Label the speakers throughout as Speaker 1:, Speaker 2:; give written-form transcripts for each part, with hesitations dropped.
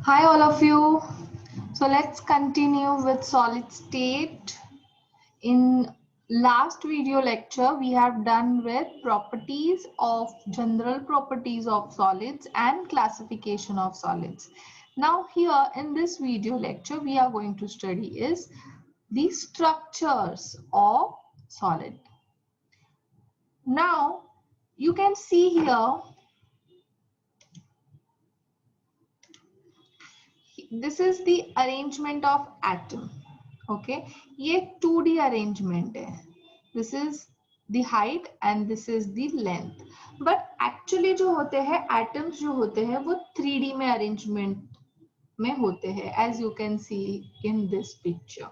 Speaker 1: Hi all of you. So let's continue with solid state. In last video lecture we have done with properties of general properties of solids and classification of solids. Now here in this video lecture we are going to study is the structures of solid. Now you can see here this is the arrangement of atom. Okay, ये 2D arrangement है. This is the height and this is the length. But actually जो होते हैं atoms जो होते हैं वो 3D में arrangement में होते हैं, as you can see in this picture.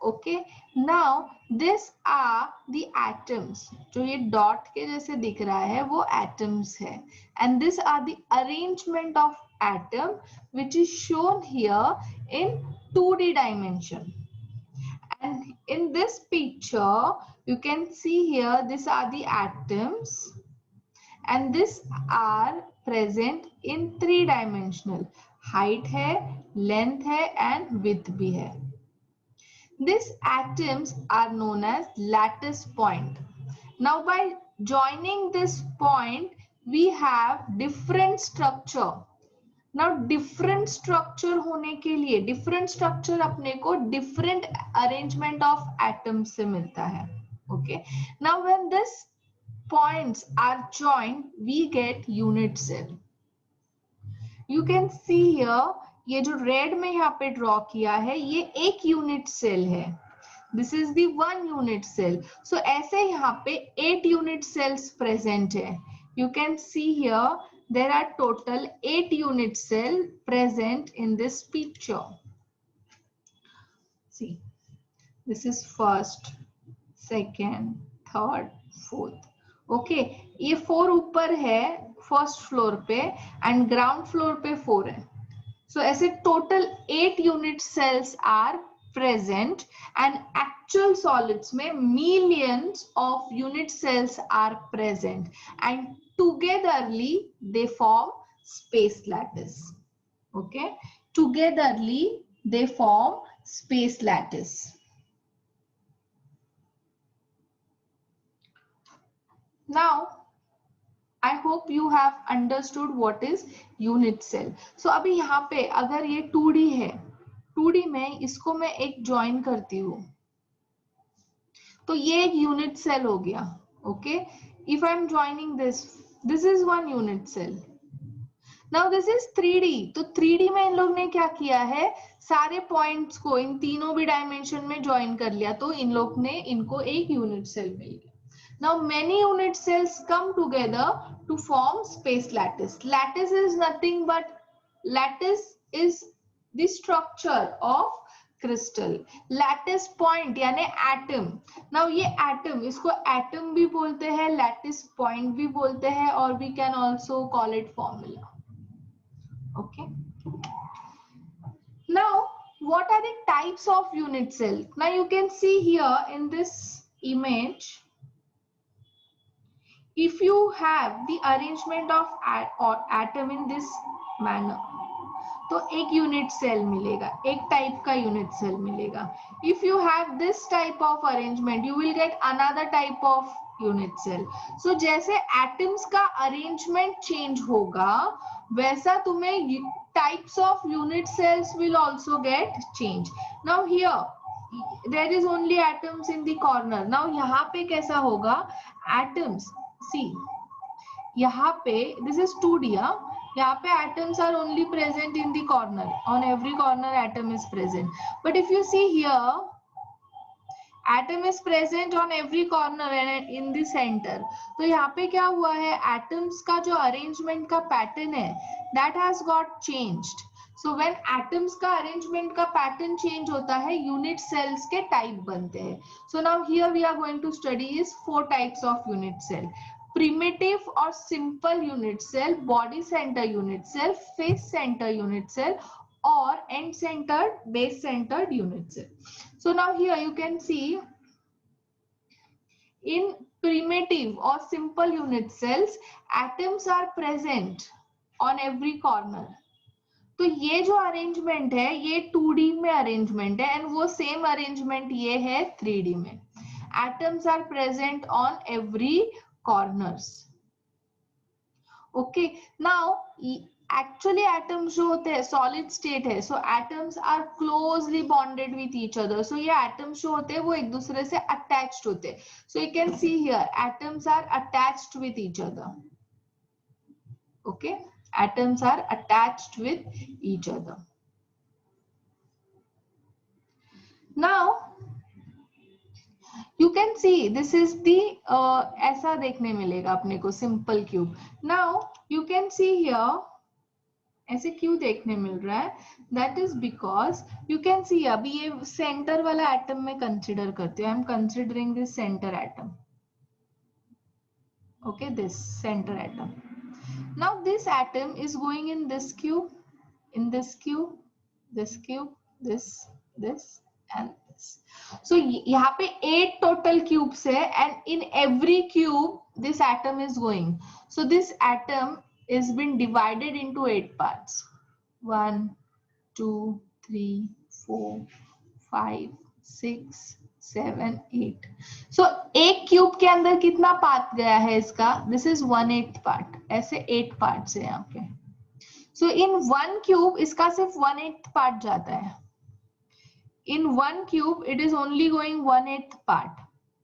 Speaker 1: Okay, now this are the atoms. जो ये dot के जैसे दिख रहा है वो atoms है, and this are the arrangement of atom which is shown here in 2D dimension. And in this picture you can see here these are the atoms and these are present in 3-dimensional. Height है, length है and width भी है. These atoms are known as lattice point. Now by joining this point we have different structure. Now different structure होने के लिए different structure अपने को different arrangement of atoms से मिलता है. Okay. Now when these points are joined we get unit cell. You can see here ये जो रेड में यहाँ पे ड्रॉ किया है ये एक यूनिट सेल है. This is the 1 unit cell. So ऐसे यहाँ पे 8 यूनिट सेल्स प्रेजेंट है. You can see here there are total 8 unit cell present in this picture. See this is first, second, third, fourth. Okay, ये 4 ऊपर है first floor पे and ground floor पे 4 है. So ऐसे total 8 unit cells are present and actual solids में millions of unit cells are present and togetherly they form space lattice. Okay, togetherly they form space lattice. Now I hope you have understood what is unit cell. So अभी यहाँ पे अगर ये 2D है, 2D में इसको मैं एक ज्वाइन करती हूँ तो ये एक यूनिट सेल हो गया. Okay, if I am joining this is 1 unit cell. Now this is 3D. तो 3D में इन लोग ने क्या किया है, सारे पॉइंट्स को इन तीनों भी डायमेंशन में ज्वाइन कर लिया तो इन लोग ने इनको एक यूनिट सेल मिल गया. Now many unit cells come together to form space lattice. Lattice is nothing but lattice is the structure of crystal. Lattice point यानी atom. Now ये atom, इसको atom भी बोलते हैं, lattice point भी बोलते हैं और we can also call it formula. Okay. Now what are the types of unit cell? Now you can see here in this image. If you have the arrangement of atom in this manner, तो एक unit cell मिलेगा, एक type का unit cell मिलेगा. If you have this type of arrangement you will get another type of unit cell. So जैसे atoms का arrangement change होगा वैसा तुम्हें types of unit cells will also get change. Now here there is only atoms in the corner. Now यहाँ पे कैसा होगा, atoms सी यहाँ पे दिस इज 2D. यहाँ पे atoms are only present in the corner. On every corner atom is present. But if you see here, atom is present on every corner and in the center. तो यहाँ पे क्या हुआ है, atoms का जो arrangement का pattern है, that has got changed. So when atoms का arrangement का pattern change होता है, unit cells के type बनते हैं. So now here we are going to study is 4 types of unit cell. Primitive or simple unit cell, body center unit cell, face center unit cell or end centered, base centered unit cell. So now here you can see in primitive or simple unit cells atoms are present on every corner तो ये जो arrangement है ये 2D में arrangement है, and वो same arrangement ये है 3D में. Atoms are present on every corners. Okay, now actually atoms जो होते हैं सॉलिड स्टेट है, so atoms are closely bonded with each other. So ये एटम्स जो होते हैं वो एक दूसरे से अटैच्ड होते हैं. So you can see here atoms are attached with each other. Okay, atoms are attached with each other. Now you can see this is the ऐसा देखने मिलेगा अपने को simple cube. Now you can see here ऐसे क्यों देखने मिल रहा है? That is because you can see अभी ये center वाला atom में consider करते हो. I am considering this center atom. Okay, this center atom. Now this atom is going in this cube, in this cube, this cube, this and this. So यहाँ पे 8 total cubes है, and in every cube this atom is going. So this atom is been divided into 8 parts. 1, 2, 3, 4, 5, 6, 7, 8. So एक cube के अंदर कितना part गया है इसका? This is 1/8 part. ऐसे 8 पार्ट्स है यहाँ पे. So in one cube इसका सिर्फ 1/8 पार्ट जाता है. In one cube it is only going 1/8 part.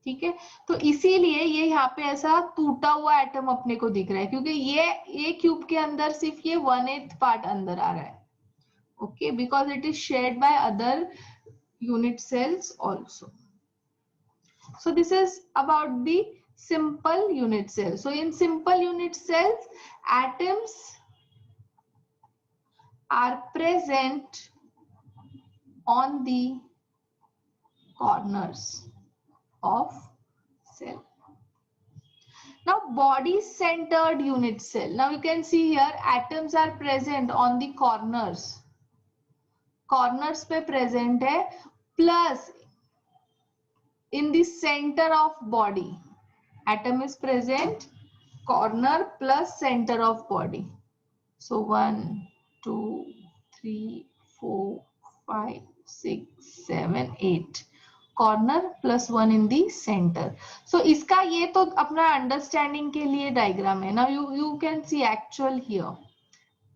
Speaker 1: ठीक है, तो इसीलिए ये यहाँ पे ऐसा टूटा हुआ एटम अपने को दिख रहा है, क्योंकि ये क्यूब के अंदर सिर्फ ये 1/8 पार्ट अंदर आ रहा है. Okay, because it is shared by other unit cells also. So this is about the simple unit cell. So in simple unit cells, atoms are present on the corners of cell. Now body centered unit cell. Now you can see here atoms are present on the corners. Corners पे present है, plus in the center of body. Atom is present, corner plus center of body. So 1, 2, 3, 4, 5, 6, 7, 8. Corner plus 1 in the center. So इसका ये तो अपना understanding के लिए diagram है. Now you can see actual here.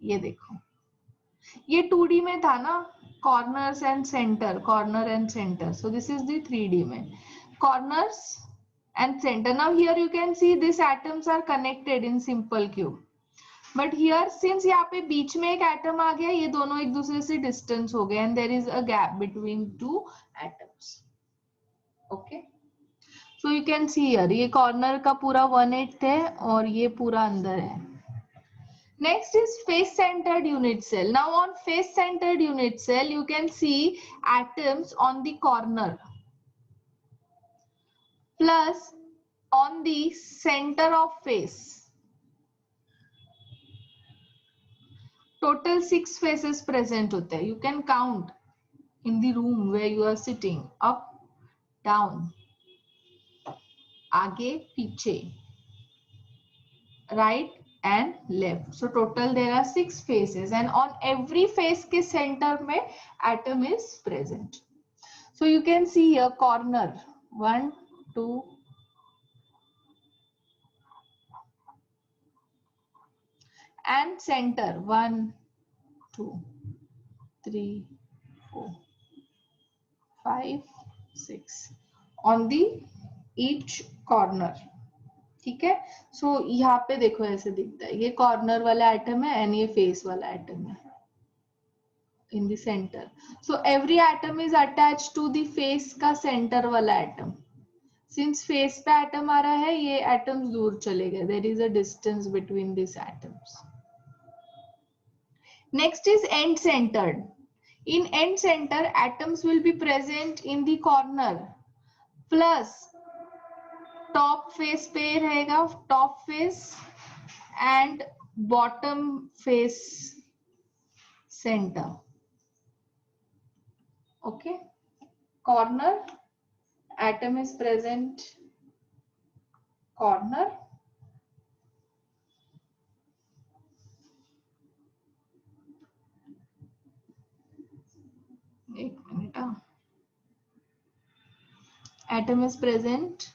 Speaker 1: ये देखो, ये 2D में था ना, corners and center, corner and center. So this is the 3D में. Corners and center. Now here you can see these atoms are connected in simple cube. But here since यहाँ पे बीच में एक atom आ गया, ये दोनों एक दूसरे से distance हो गए, and there is a gap between two atoms. Okay. So you can see here ये corner का पूरा 1/8 है और ये पूरा अंदर है. Next is face-centered unit cell. Now on face-centered unit cell, you can see atoms on the corner plus on the center of face. Total 6 faces present होते हैं. You can count in the room where you are sitting. Up, down, आगे, पीछे, right and left. So total there are 6 faces, and on every face के center में atom is present. So you can see here corner 1, 2, and center 1, 2, 3, 4, 5, 6 on the each corner. ठीक है, सो यहाँ पे देखो ऐसे दिखता है, ये कॉर्नर वाला एटम है एंड ये फेस वाला एटम है in the centre. So every atom is attached to the face का सेंटर वाला एटम. सिंस फेस पे एटम आ रहा है, ये एटम्स दूर चले गए, there is a distance between this atoms. Next is end centred. In end centre atoms will be present in the corner plus top face पे रहेगा, top face and bottom face centre. Okay, corner atom is present corner एक minute, atom is present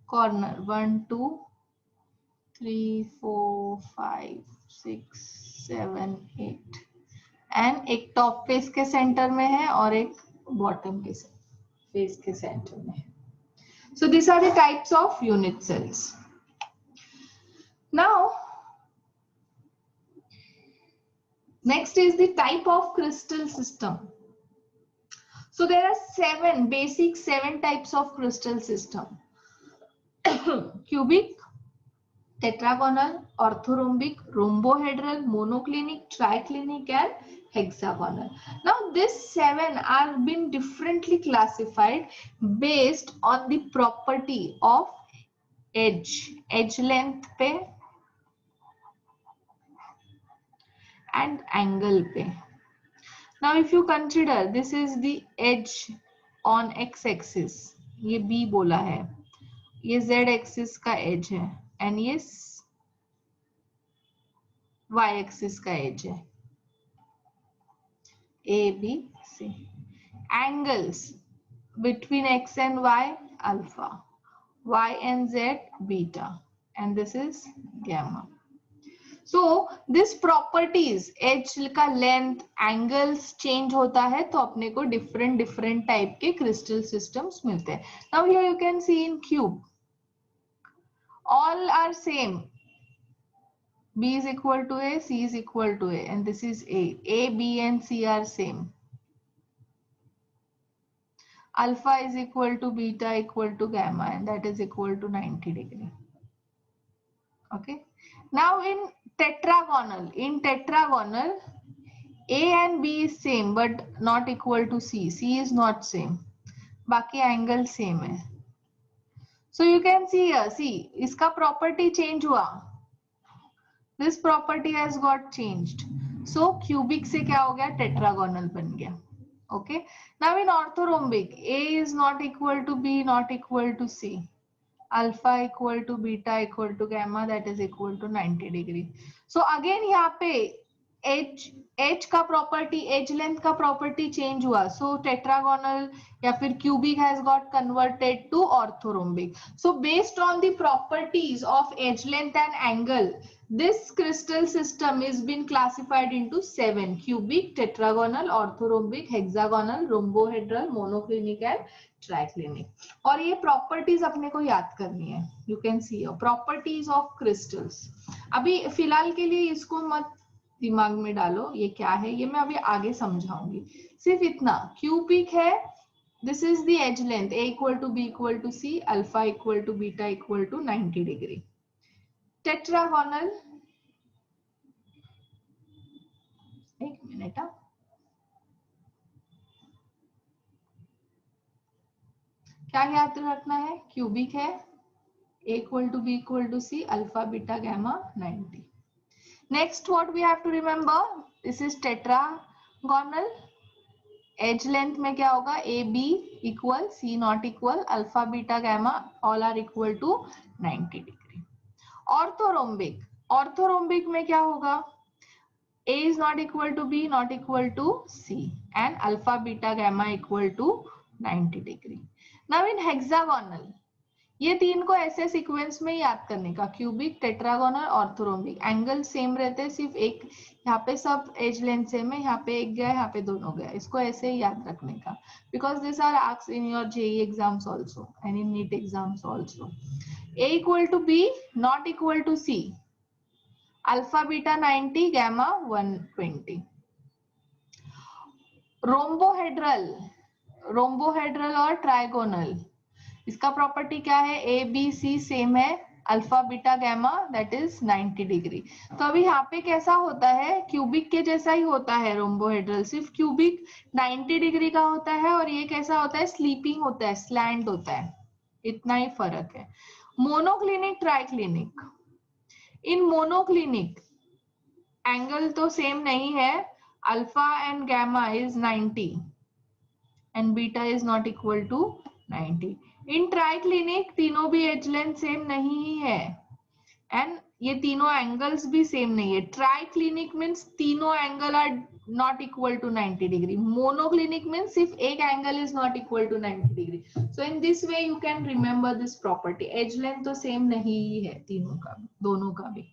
Speaker 1: corner 1 2 3 4 5 6 7 8 and एक top face के centre में है और एक bottom के फेस के सेंटर में है. So these are the types of unit cells. Now next is the type of crystal system. So there are seven types of crystal system. Cubic, tetragonal, orthorhombic, rhombohedral, monoclinic, triclinic and hexagonal. Now these seven are been differently classified based on the property of edge length पे and angle पे. Now if you consider this is the edge on x-axis, ये B बोला है, ये z-axis का edge है and ये y-axis का edge है, A, B, C. Angles between x and y, alpha, y and z, beta, and this is gamma. So this properties edge का length, angles change होता है तो अपने को different type के crystal systems मिलते हैं. Now here you can see in cube, all are same. B is equal to A, C is equal to A, and this is A. A, B and C are same. Alpha is equal to beta equal to gamma, and that is equal to 90 degree. Okay. Now in tetragonal, A and B is same but not equal to C. C is not same. बाकी angle same है. So you can see here, see, इसका property change हुआ. This property has got changed. So cubic से क्या हो गया? Tetragonal बन गया. Okay. Now in orthorhombic, A is not equal to B, not equal to C. Alpha equal to beta equal to gamma, that is equal to 90 degree. So again यहाँ पे edge का property, edge length का property change हुआ. So tetragonal या फिर cubic has got converted to orthorhombic. So based on the properties of edge length and angle, this crystal system is been classified into 7: cubic, tetragonal, orthorhombic, hexagonal, rhombohedral, monoclinic and triclinic. और ये properties अपने को याद करनी है. You can see here properties of crystals. अभी फिलहाल के लिए इसको मत दिमाग में डालो ये क्या है, ये मैं अभी आगे समझाऊंगी. सिर्फ इतना, क्यूबिक है, this is the edge length, A equal to B equal to C, alpha equal to beta equal to 90 degree. Tetragonal, एक मिनट, क्या याद रखना है? क्यूबिक है, A equal to B equal to C, alpha beta gamma 90. Next what we have to remember, this is tetragonal. Edge length में क्या होगा? A B equal, C not equal, alpha beta gamma all are equal to 90 degree. Orthorhombic में क्या होगा? A is not equal to B, not equal to C, and alpha beta gamma equal to 90 degree. Now in hexagonal, ये तीन को ऐसे sequence में याद करने का, cubic, tetragonal, orthorhombic. Angle same रहते हैं, सिर्फ एक यहाँ पे सब एज लेंथ सेम है, यहाँ पे एक गया, यहाँ पे दोनों गया. इसको ऐसे ही याद रखने का, because this are asked in your JEE exams also and in NEET exams also. A equal to B, not equal to C. Alpha beta 90, gamma 120. Rhombohedral और ट्राइगोनल, इसका प्रॉपर्टी क्या है? ए बी सी सेम है, alpha beta gamma that is 90 degree. तो अभी यहाँ पे कैसा होता है? क्यूबिक के जैसा ही होता है रोम्बोहेड्रल, सिर्फ क्यूबिक 90 डिग्री का होता है और ये कैसा होता है? स्लीपिंग होता है, स्लैंट होता है, इतना ही फर्क है. Monoclinic, triclinic. In monoclinic angle तो सेम नहीं है, alpha and gamma is 90 and beta is not equal to 90. In triclinic तीनों भी एज लेंथ सेम नहीं है एंड ये तीनों एंगल्स भी सेम नहीं है. ट्राइक्लिनिक मींस तीनों angle are not equal to 90 degree. Monoclinic means if एक angle is not equal to 90 degree. So in this way you can remember this property. Edge length तो same नहीं है तीनों का, दोनों का भी.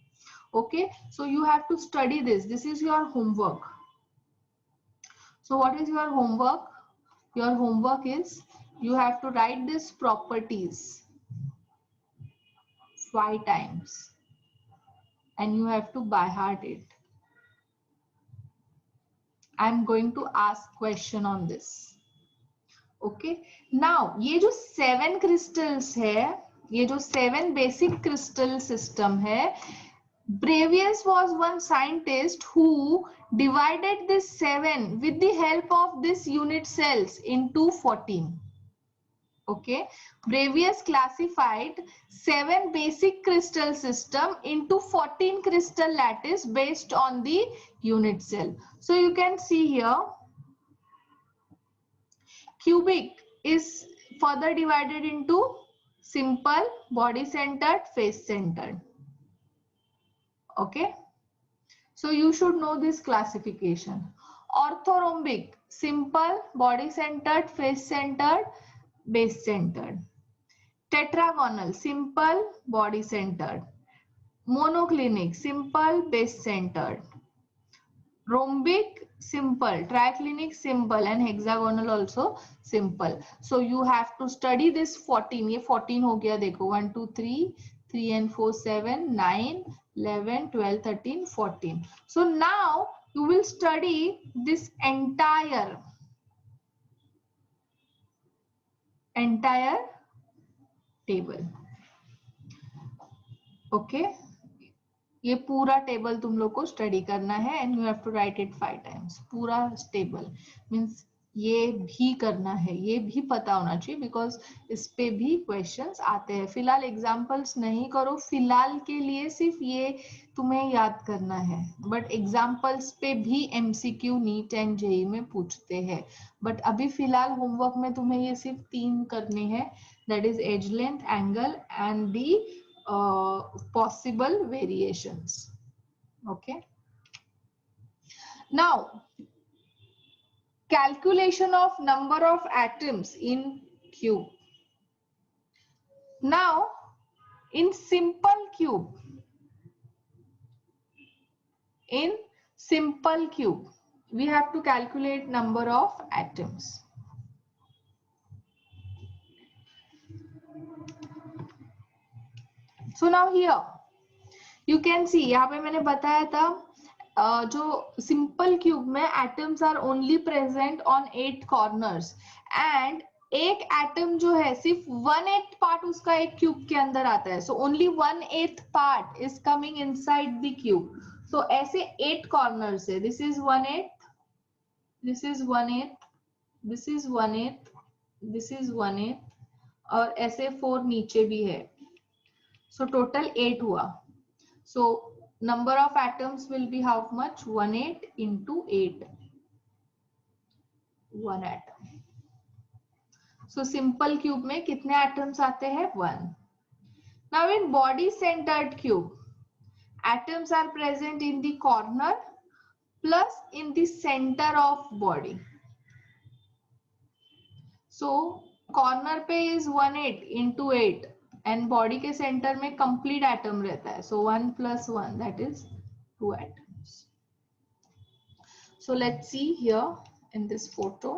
Speaker 1: Okay, so you have to study this. This is your homework. So what is your homework? Your homework is you have to write these properties 5 times and you have to by heart it. I'm going to ask question on this. Okay, now ये जो 7 crystals है, ये जो 7 basic crystal system है, Bravais was one scientist who divided this 7 with the help of this unit cells into 14. Okay, Bravais classified 7 basic crystal system into 14 crystal lattice based on the unit cell. So you can see here, cubic is further divided into simple, body centered, face centered. Okay, so you should know this classification. Orthorhombic, simple, body centered, face centered, base centered. Tetragonal, simple, body centered. Monoclinic, simple, base centered. Rhombic, simple. Triclinic, simple, and hexagonal also simple. So you have to study this 14. ये 14 हो गया देखो, 1 2 3 3 and 4 7 9 11 12 13 14. So now you will study this entire table. Okay, ये पूरा table तुम लोग को study करना है and you have to write it 5 times. पूरा टेबल मींस ये भी करना है, ये भी पता होना चाहिए बिकॉज इस पे भी क्वेश्चंस आते हैं. फिलहाल एग्जांपल्स नहीं करो, फिलहाल के लिए सिर्फ ये तुम्हें याद करना है, बट एग्जांपल्स पे भी एमसीक्यू नीट एंड जेई में पूछते हैं. बट अभी फिलहाल होमवर्क में तुम्हें ये सिर्फ 3 करने हैं, that is edge length, angle and the possible variations. Okay, now calculation of number of atoms in cube. Now in simple cube, we have to calculate number of atoms. So now here you can see, यहाँ पे मैंने बताया था जो simple cube में atoms are only present on 8 corners and एक atom जो है सिर्फ 1/8 पार्ट उसका एक क्यूब के अंदर आता है. So only 1/8 part is coming inside the cube. So ऐसे 8 कॉर्नर्स है. This is 1/8, this is 1/8, this is 1/8, this is 1/8 और ऐसे 4 नीचे भी है. So total 8 हुआ. So number of atoms will be how much? 1/8 into 8. 1 atom. So simple cube में कितने atoms आते हैं? 1. Now in body centered cube, atoms are present in the corner plus in the center of body. So corner पे is 1/8 into 8. And body के centre में complete atom रहता है. सो 1 + 1 that is 2 atoms. So let's see here in this photo.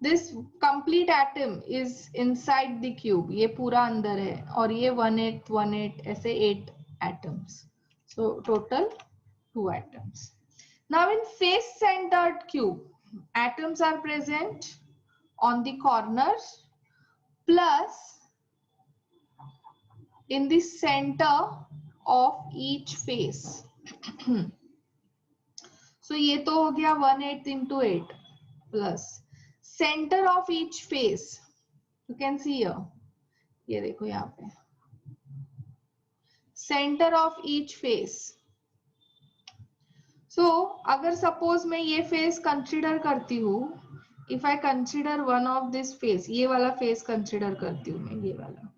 Speaker 1: This complete atom is inside the cube. ये पूरा अंदर है और ये 1/8 1/8 ऐसे 8 atoms. So total 2 atoms. Now in face centered cube, atoms are present on the corners plus in the center of each face. So ये तो हो गया 1/8 into 8 plus center of each face. You can see here. ये देखो यहाँ पे center of each face. So अगर suppose मैं ये face consider करती हूँ, if I consider one of this face, ये वाला face consider करती हूँ मैं, ये वाला,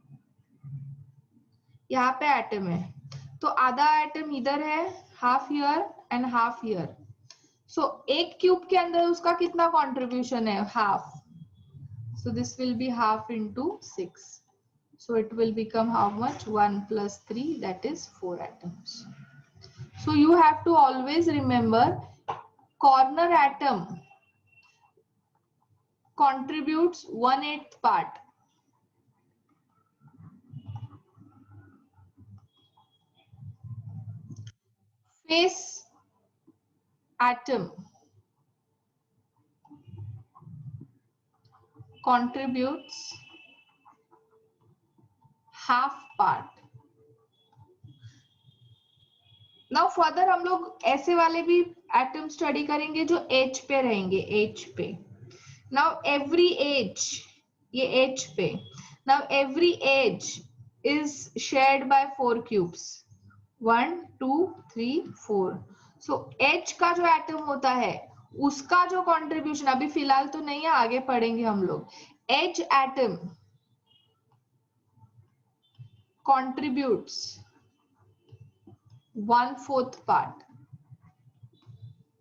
Speaker 1: यहाँ पे एटम है तो आधा एटम इधर है, half here and half here. So एक क्यूब के अंदर उसका कितना कंट्रीब्यूशन है? Half. So this will be half into 6. So it will become how much? 1 plus 3, that is 4 atoms. So you have to always remember corner atom contributes 1/8 part. Face atom contributes half part. Now further हम लोग ऐसे वाले भी atom study करेंगे जो as पे रहेंगे, edge पे. नाउ एवरी एज, ये एज पे, now every edge is shared by 4 cubes. 1 2 3 4. So each का जो एटम होता है उसका जो कंट्रीब्यूशन, अभी फिलहाल तो नहीं है, आगे पढ़ेंगे हम लोग. H atom contributes 1/4 part.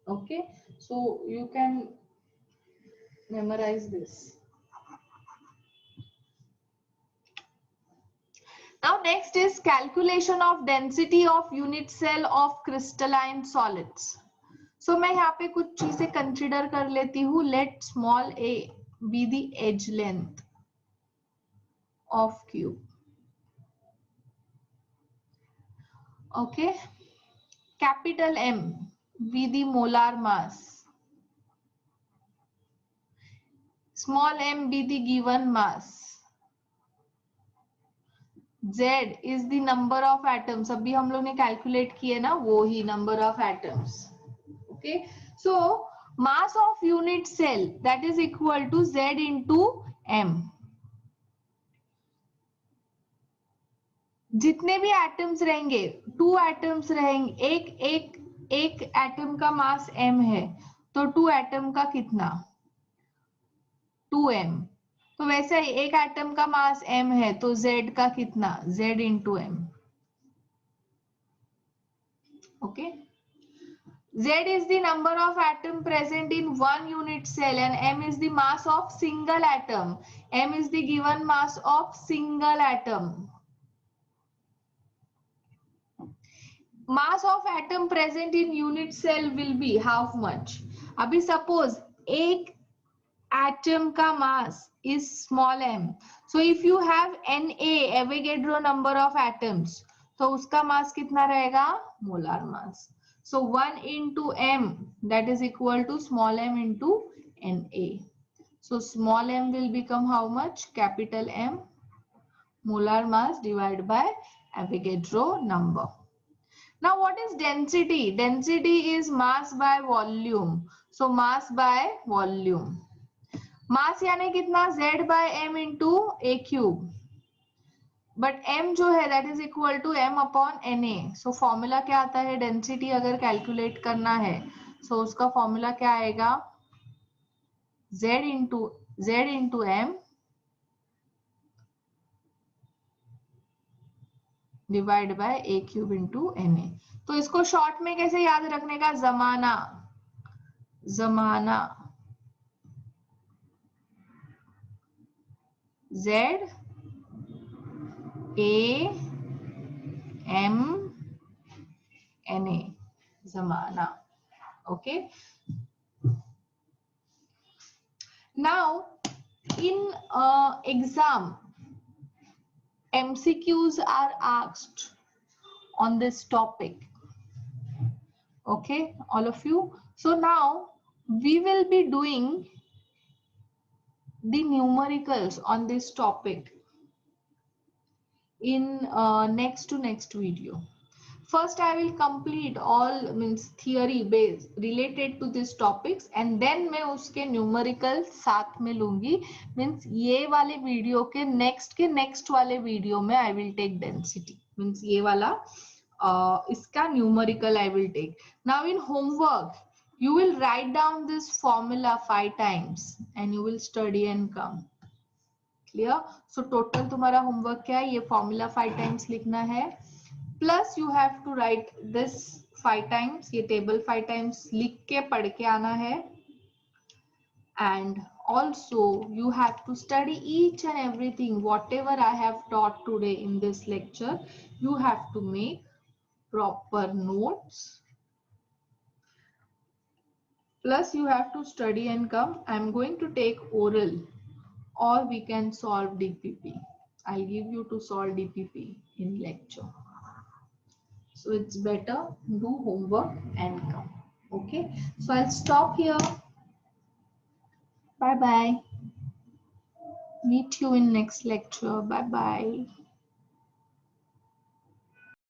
Speaker 1: Okay, so you can memorize this. Now next is calculation of density of unit cell of crystalline solids. So मैं यहाँ पे कुछ चीजें कंसिडर कर लेती हूँ. Let small a be the edge length of cube. Okay, capital M be the molar mass. Small m be the given mass. Z is the number of atoms. अभी हम लोग ने कैलकुलेट किए ना, वो ही number of atoms. Okay, so mass of unit cell, that is equal to Z into M. जितने भी atoms रहेंगे, 2 एटम्स रहेंगे, एक एटम का मास m है, तो 2 एटम का कितना? 2m. तो वैसे ही एक एटम का मास m है, तो z का कितना? z into m. Okay, z is the number of atom present in one unit cell and m is the mass of single atom. m is the given mass of single atom. Mass of atom present in unit cell will be how much? अभी suppose एक atom का mass is small m. So if you have Na, Avogadro number of atoms, तो उसका mass कितना रहेगा? Molar mass. So 1 into m, that is equal to small m into Na. So small m will become how much? Capital M molar mass divided by Avogadro number. Now what is density? Density is mass by volume. So mass by volume. मास यानी कितना? Z by m into a cube. But m जो है that is equal to m upon Na. So formula क्या आता है? Density अगर calculate करना है, so उसका फॉर्मूला क्या आएगा? Z into m divide by a cube into Na. तो इसको शॉर्ट में कैसे याद रखने का? जमाना, जमाना Z A M Na, zamana. Okay, now in exam MCQs are asked on this topic. Okay, all of you. So now we will be doing the numericals on this topic in next to next video. First I will complete all means theory based related to these topics and then मैं उसके numerical साथ में लूंगी. Means ये वाले video के next वाले video में I will take density. Means ये वाला इसका numerical I will take. Now in homework you will write down this formula 5 times and you will study and come. Clear? So total तुम्हारा homework क्या है? ये formula 5 times लिखना है. Plus you have to write this 5 times, ये table 5 times लिख के पढ़ के आना है. And also you have to study each and everything whatever I have taught today in this lecture. You have to make proper notes, plus you have to study and come. I'm going to take oral, or we can solve DPP. I'll give you to solve DPP in lecture. So it's better do homework and come. Okay, so I'll stop here. Bye bye. Meet you in next lecture. Bye bye.